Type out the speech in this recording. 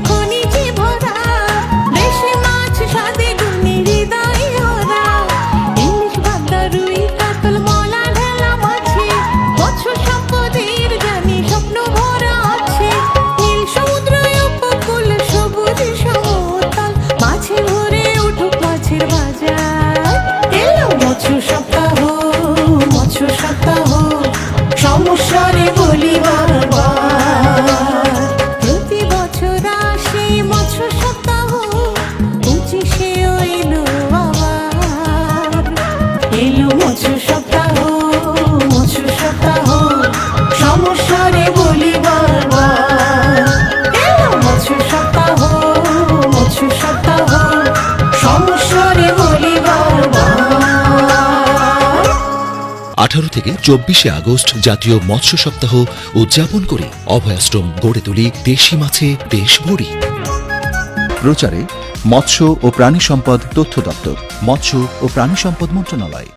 খনিজে ভরা, দেশি মাছ স্বাদে গুণে হৃদয়ে ওরা। ইলিশ, বাগদা, রুই, কাতল, মলা, ঢেলা মাছে মৎস্য সম্পদের জানি স্বপ্ন ভরা আছে। নীল সমুদ্র উপকূল, সবুজ সমতল, মাছে ভরে উঠুক মাছের বাজার। এলো মৎস্য সপ্তাহ, মৎস্য সপ্তাহ, সমস্যারে বলি বারবার। প্রতি বছর আসে মৎস্য সপ্তাহ, 25-এও এলো আবার। এলো মৎস্য সপ্তাহ, মৎস্য সপ্তাহ, সমস্যারে বলি বারবার। এলো মৎস্য সপ্তাহ, মৎস্য সপ্তাহ, সমস্যারে বলি বারবার। 18 থেকে 24 আগস্ট জাতীয় মৎস্য সপ্তাহ উদযাপন করে অভয়াশ্রম গড়ে তুলি দেশি মাছে দেশ ভরি। প্রচারে মৎস্য ও প্রাণী সম্পদ তথ্য দপ্তর, মৎস্য ও প্রাণী সম্পদ মন্ত্রণালয়।